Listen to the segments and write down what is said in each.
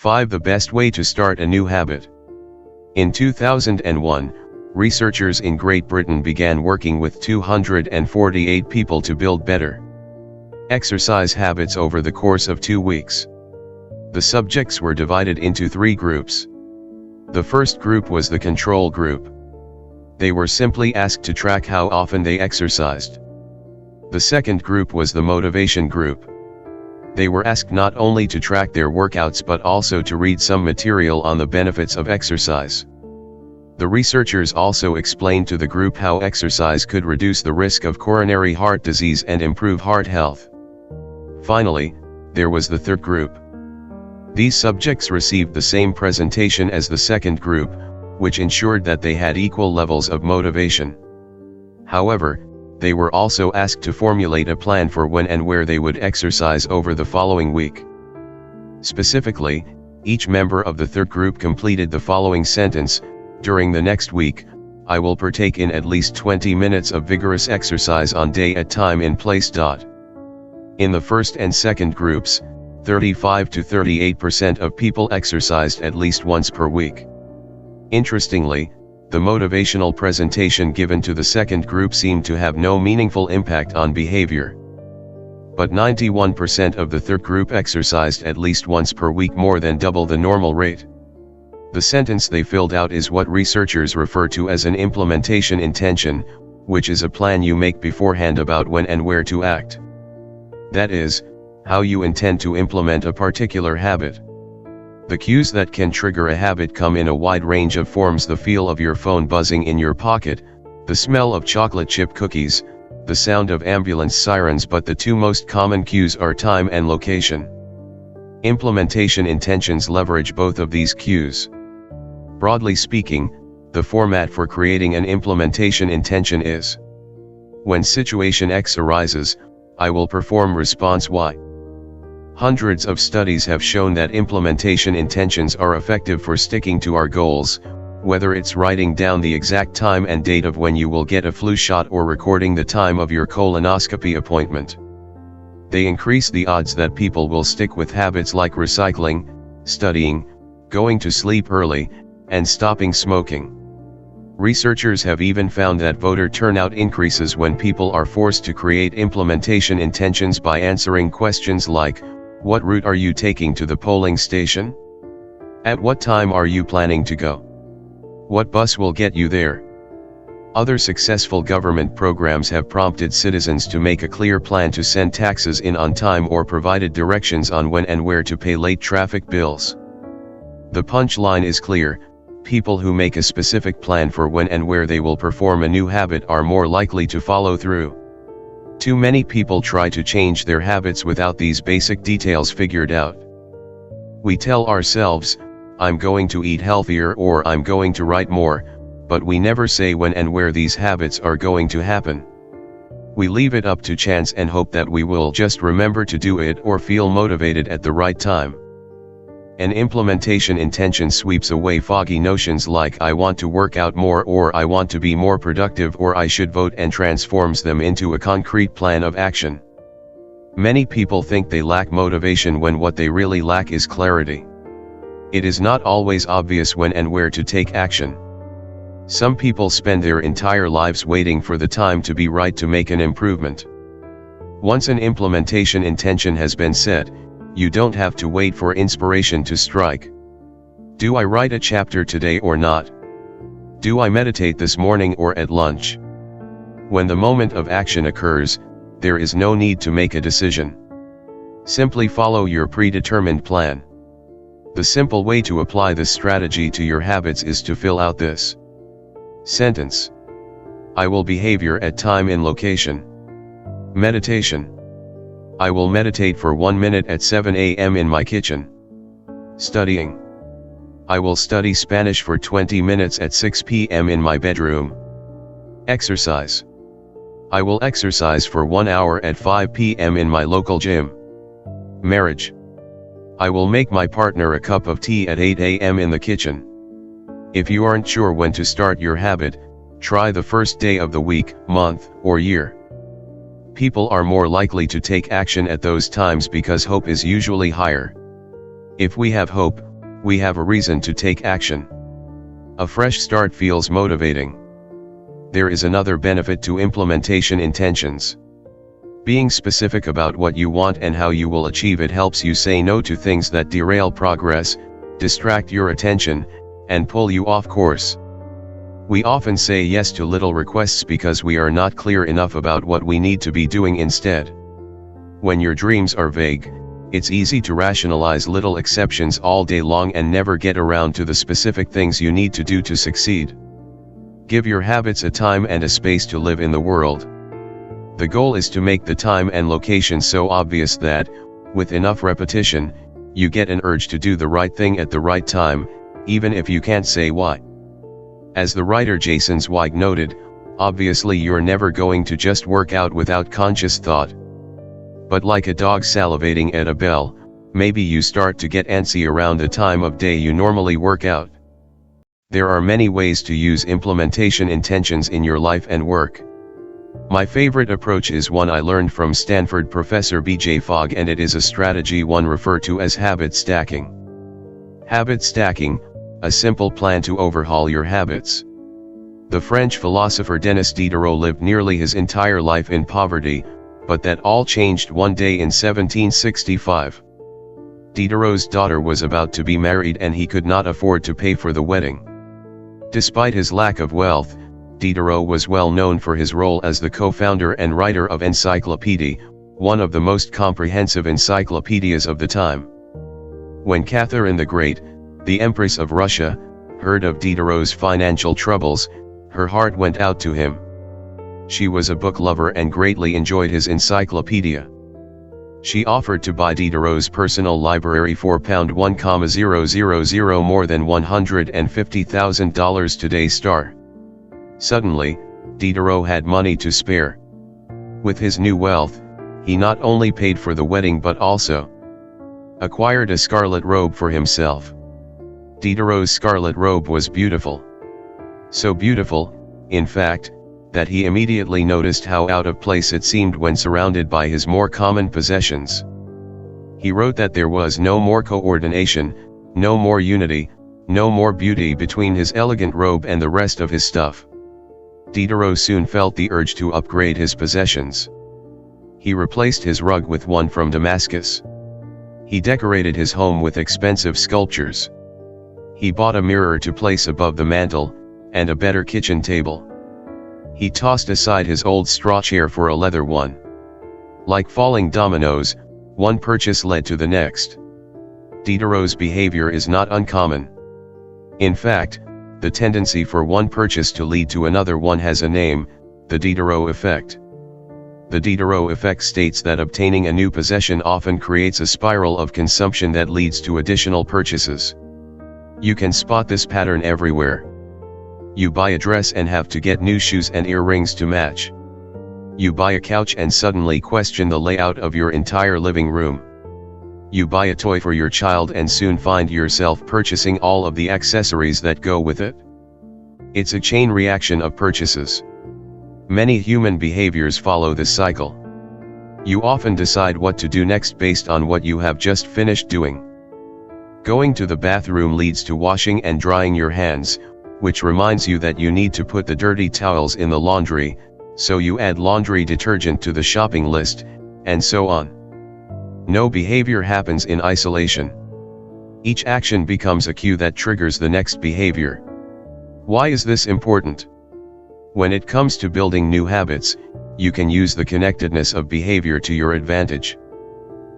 5. The best way to start a new habit. In 2001, researchers in Great Britain began working with 248 people to build better exercise habits over the course of 2 weeks. The subjects were divided into 3 groups. The first group was the control group. They were simply asked to track how often they exercised. The second group was the motivation group. They were asked not only to track their workouts but also to read some material on the benefits of exercise. The researchers also explained to the group how exercise could reduce the risk of coronary heart disease and improve heart health. Finally, there was the third group. These subjects received the same presentation as the second group, which ensured that they had equal levels of motivation. However, they were also asked to formulate a plan for when and where they would exercise over the following week. Specifically, each member of the third group completed the following sentence: during the next week, I will partake in at least 20 minutes of vigorous exercise on day at time in place. In the first and second groups, 35 to 38% of people exercised at least once per week. Interestingly, the motivational presentation given to the second group seemed to have no meaningful impact on behavior. But 91% of the third group exercised at least once per week, more than double the normal rate. The sentence they filled out is what researchers refer to as an implementation intention, which is a plan you make beforehand about when and where to act. That is, how you intend to implement a particular habit. The cues that can trigger a habit come in a wide range of forms: the feel of your phone buzzing in your pocket, the smell of chocolate chip cookies, the sound of ambulance sirens, but the 2 most common cues are time and location. Implementation intentions leverage both of these cues. Broadly speaking, the format for creating an implementation intention is: when situation X arises, I will perform response Y. Hundreds of studies have shown that implementation intentions are effective for sticking to our goals, whether it's writing down the exact time and date of when you will get a flu shot or recording the time of your colonoscopy appointment. They increase the odds that people will stick with habits like recycling, studying, going to sleep early, and stopping smoking. Researchers have even found that voter turnout increases when people are forced to create implementation intentions by answering questions like, what route are you taking to the polling station? At what time are you planning to go? What bus will get you there? Other successful government programs have prompted citizens to make a clear plan to send taxes in on time or provided directions on when and where to pay late traffic bills. The punchline is clear: people who make a specific plan for when and where they will perform a new habit are more likely to follow through. Too many people try to change their habits without these basic details figured out. We tell ourselves, I'm going to eat healthier or I'm going to write more, but we never say when and where these habits are going to happen. We leave it up to chance and hope that we will just remember to do it or feel motivated at the right time. An implementation intention sweeps away foggy notions like I want to work out more or I want to be more productive or I should vote, and transforms them into a concrete plan of action. Many people think they lack motivation when what they really lack is clarity. It is not always obvious when and where to take action. Some people spend their entire lives waiting for the time to be right to make an improvement. Once an implementation intention has been set, you don't have to wait for inspiration to strike. Do I write a chapter today or not? Do I meditate this morning or at lunch? When the moment of action occurs, there is no need to make a decision. Simply follow your predetermined plan. The simple way to apply this strategy to your habits is to fill out this sentence: I will behavior at time in location. Meditation: I will meditate for 1 minute at 7 a.m. in my kitchen. Studying: I will study Spanish for 20 minutes at 6 p.m. in my bedroom. Exercise: I will exercise for 1 hour at 5 p.m. in my local gym. Marriage: I will make my partner a cup of tea at 8 a.m. in the kitchen. If you aren't sure when to start your habit, try the first day of the week, month, or year. People are more likely to take action at those times because hope is usually higher. If we have hope, we have a reason to take action. A fresh start feels motivating. There is another benefit to implementation intentions. Being specific about what you want and how you will achieve it helps you say no to things that derail progress, distract your attention, and pull you off course. We often say yes to little requests because we are not clear enough about what we need to be doing instead. When your dreams are vague, it's easy to rationalize little exceptions all day long and never get around to the specific things you need to do to succeed. Give your habits a time and a space to live in the world. The goal is to make the time and location so obvious that, with enough repetition, you get an urge to do the right thing at the right time, even if you can't say why. As the writer Jason Zweig noted, obviously you're never going to just work out without conscious thought. But like a dog salivating at a bell, maybe you start to get antsy around the time of day you normally work out. There are many ways to use implementation intentions in your life and work. My favorite approach is one I learned from Stanford professor B.J. Fogg, and it is a strategy one refer to as habit stacking. Habit stacking, a simple plan to overhaul your habits. The French philosopher Denis Diderot lived nearly his entire life in poverty, but that all changed one day in 1765. Diderot's daughter was about to be married and he could not afford to pay for the wedding. Despite his lack of wealth, Diderot was well known for his role as the co-founder and writer of Encyclopédie, one of the most comprehensive encyclopedias of the time. When Catherine the Great, the Empress of Russia, heard of Diderot's financial troubles, her heart went out to him. She was a book lover and greatly enjoyed his encyclopedia. She offered to buy Diderot's personal library for £1,000, more than $150,000 today's star. Suddenly, Diderot had money to spare. With his new wealth, he not only paid for the wedding but also acquired a scarlet robe for himself. Diderot's scarlet robe was beautiful. So beautiful, in fact, that he immediately noticed how out of place it seemed when surrounded by his more common possessions. He wrote that there was no more coordination, no more unity, no more beauty between his elegant robe and the rest of his stuff. Diderot soon felt the urge to upgrade his possessions. He replaced his rug with one from Damascus. He decorated his home with expensive sculptures. He bought a mirror to place above the mantel, and a better kitchen table. He tossed aside his old straw chair for a leather one. Like falling dominoes, one purchase led to the next. Diderot's behavior is not uncommon. In fact, the tendency for one purchase to lead to another one has a name: the Diderot effect. The Diderot effect states that obtaining a new possession often creates a spiral of consumption that leads to additional purchases. You can spot this pattern everywhere. You buy a dress and have to get new shoes and earrings to match. You buy a couch and suddenly question the layout of your entire living room. You buy a toy for your child and soon find yourself purchasing all of the accessories that go with it. It's a chain reaction of purchases. Many human behaviors follow this cycle. You often decide what to do next based on what you have just finished doing. Going to the bathroom leads to washing and drying your hands, which reminds you that you need to put the dirty towels in the laundry, so you add laundry detergent to the shopping list, and so on. No behavior happens in isolation. Each action becomes a cue that triggers the next behavior. Why is this important? When it comes to building new habits, you can use the connectedness of behavior to your advantage.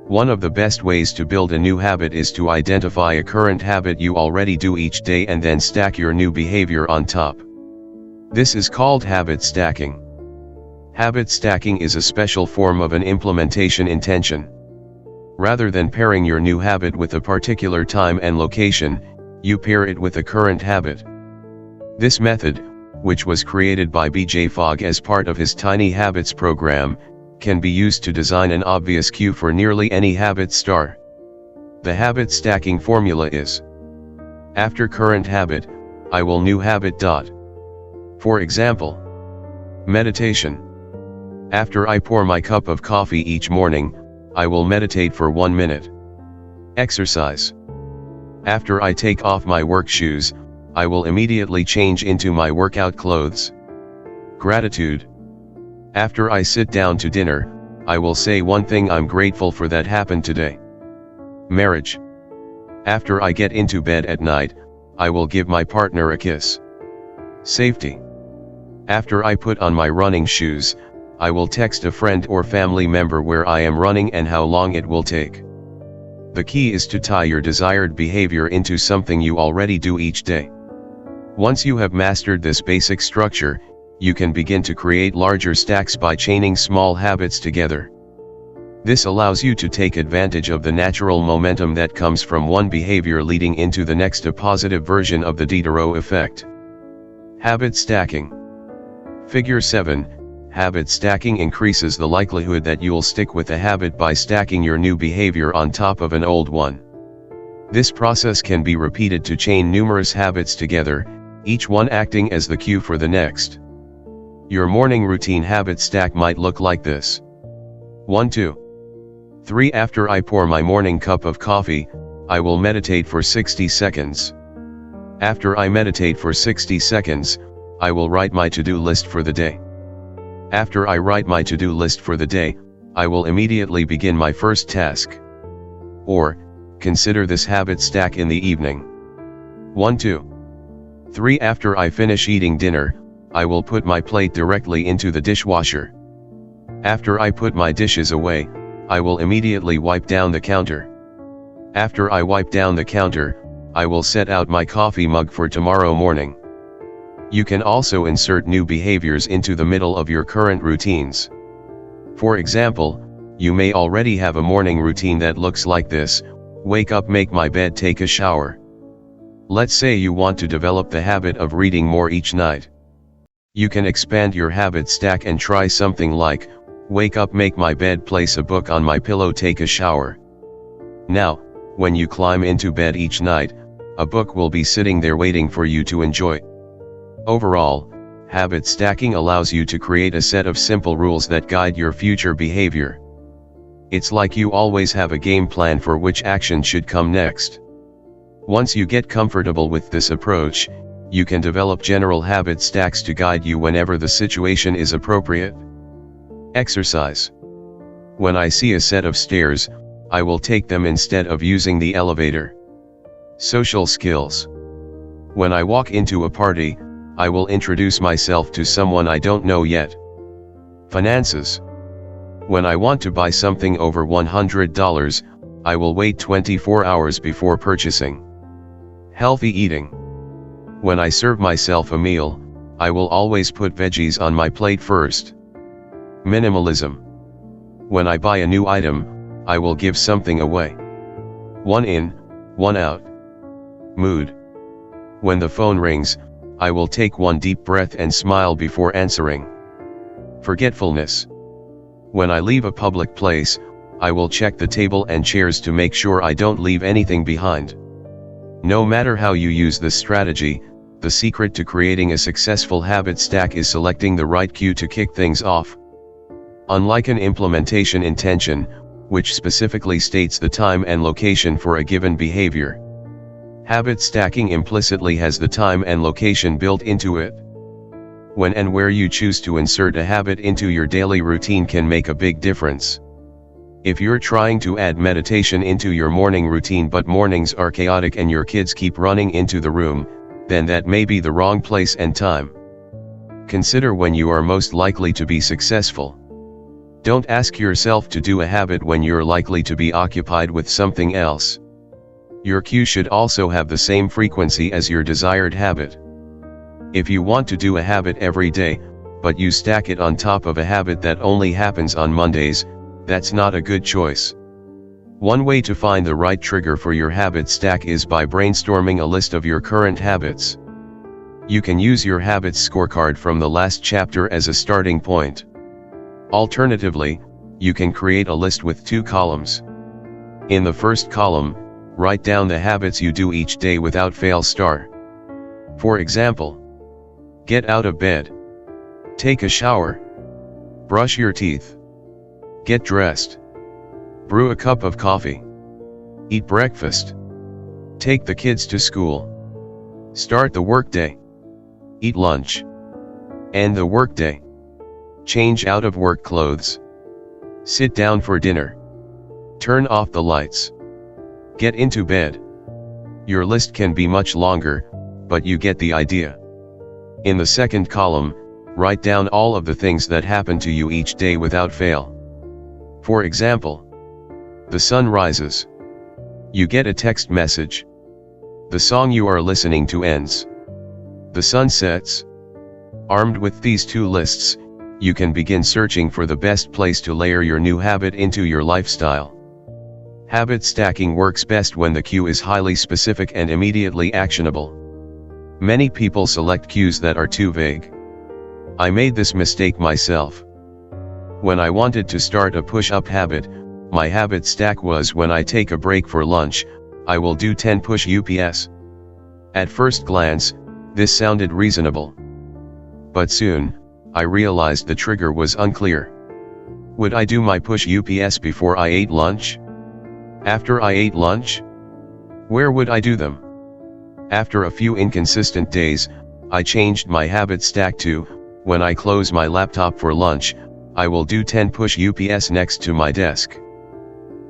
One of the best ways to build a new habit is to identify a current habit you already do each day and then stack your new behavior on top. This is called habit stacking. Habit stacking is a special form of an implementation intention. Rather than pairing your new habit with a particular time and location, you pair it with a current habit. This method, which was created by B.J. Fogg as part of his Tiny Habits program, can be used to design an obvious cue for nearly any habit star. The habit stacking formula is: after current habit, I will new habit. For example, meditation. After I pour my cup of coffee each morning, I will meditate for 1 minute. Exercise. After I take off my work shoes, I will immediately change into my workout clothes. Gratitude. After I sit down to dinner, I will say one thing I'm grateful for that happened today. Marriage. After I get into bed at night, I will give my partner a kiss. Safety. After I put on my running shoes, I will text a friend or family member where I am running and how long it will take. The key is to tie your desired behavior into something you already do each day. Once you have mastered this basic structure, you can begin to create larger stacks by chaining small habits together. This allows you to take advantage of the natural momentum that comes from one behavior leading into the next, a positive version of the Diderot effect. Habit stacking. Figure 7. Habit stacking increases the likelihood that you'll stick with a habit by stacking your new behavior on top of an old one. This process can be repeated to chain numerous habits together, each one acting as the cue for the next. Your morning routine habit stack might look like this. 1, 2, 3. After I pour my morning cup of coffee, I will meditate for 60 seconds. After I meditate for 60 seconds, I will write my to-do list for the day. After I write my to-do list for the day, I will immediately begin my first task. Or, consider this habit stack in the evening. 1, 2, 3. After I finish eating dinner, I will put my plate directly into the dishwasher. After I put my dishes away, I will immediately wipe down the counter. After I wipe down the counter, I will set out my coffee mug for tomorrow morning. You can also insert new behaviors into the middle of your current routines. For example, you may already have a morning routine that looks like this: wake up, make my bed, take a shower. Let's say you want to develop the habit of reading more each night. You can expand your habit stack and try something like, wake up, make my bed, place a book on my pillow, take a shower. Now, when you climb into bed each night, a book will be sitting there waiting for you to enjoy. Overall, habit stacking allows you to create a set of simple rules that guide your future behavior. It's like you always have a game plan for which action should come next. Once you get comfortable with this approach, you can develop general habit stacks to guide you whenever the situation is appropriate. Exercise. When I see a set of stairs, I will take them instead of using the elevator. Social skills. When I walk into a party, I will introduce myself to someone I don't know yet. Finances. When I want to buy something over $100, I will wait 24 hours before purchasing. Healthy eating. When I serve myself a meal, I will always put veggies on my plate first. Minimalism. When I buy a new item, I will give something away. One in, one out. Mood. When the phone rings, I will take one deep breath and smile before answering. Forgetfulness. When I leave a public place, I will check the table and chairs to make sure I don't leave anything behind. No matter how you use this strategy, the secret to creating a successful habit stack is selecting the right cue to kick things off. Unlike an implementation intention, which specifically states the time and location for a given behavior, habit stacking implicitly has the time and location built into it. When and where you choose to insert a habit into your daily routine can make a big difference. If you're trying to add meditation into your morning routine but mornings are chaotic and your kids keep running into the room, then that may be the wrong place and time. Consider when you are most likely to be successful. Don't ask yourself to do a habit when you're likely to be occupied with something else. Your cue should also have the same frequency as your desired habit. If you want to do a habit every day, but you stack it on top of a habit that only happens on Mondays, that's not a good choice. One way to find the right trigger for your habit stack is by brainstorming a list of your current habits. You can use your habits scorecard from the last chapter as a starting point. Alternatively, you can create a list with 2 columns. In the first column, write down the habits you do each day without fail. For example, get out of bed, take a shower, brush your teeth, get dressed, brew a cup of coffee, eat breakfast, Take the kids to school. Start the workday. Eat lunch. End the workday. Change out of work clothes. Sit down for dinner. Turn off the lights. Get into bed. Your list can be much longer, but you get the idea. In the second column, write down all of the things that happen to you each day without fail. For example, the sun rises. You get a text message. The song you are listening to ends. The sun sets. Armed with these two lists, you can begin searching for the best place to layer your new habit into your lifestyle. Habit stacking works best when the cue is highly specific and immediately actionable. Many people select cues that are too vague. I made this mistake myself. When I wanted to start a push-up habit, my habit stack was when I take a break for lunch, I will do 10 push-ups. At first glance, this sounded reasonable. But soon, I realized the trigger was unclear. Would I do my push-ups before I ate lunch? After I ate lunch? Where would I do them? After a few inconsistent days, I changed my habit stack to, when I close my laptop for lunch, I will do 10 push-ups next to my desk.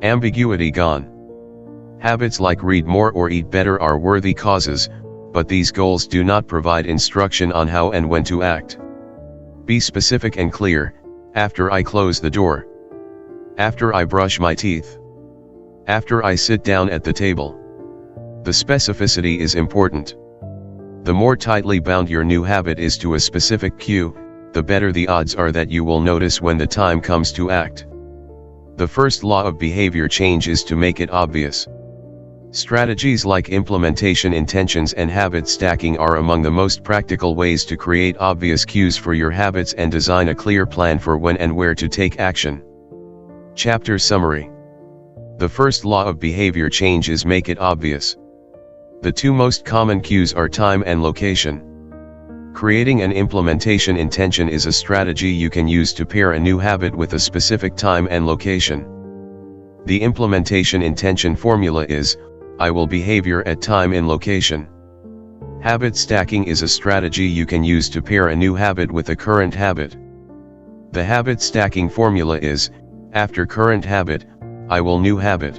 Ambiguity gone. Habits like read more or eat better are worthy causes, but these goals do not provide instruction on how and when to act. Be specific and clear. After I close the door. After I brush my teeth. After I sit down at the table. The specificity is important. The more tightly bound your new habit is to a specific cue, the better the odds are that you will notice when the time comes to act. The first law of behavior change is to make it obvious. Strategies like implementation intentions and habit stacking are among the most practical ways to create obvious cues for your habits and design a clear plan for when and where to take action. Chapter Summary. The first law of behavior change is make it obvious. The two most common cues are time and location. Creating an implementation intention is a strategy you can use to pair a new habit with a specific time and location. The implementation intention formula is, I will behavior at time in location. Habit stacking is a strategy you can use to pair a new habit with a current habit. The habit stacking formula is, after current habit, I will new habit.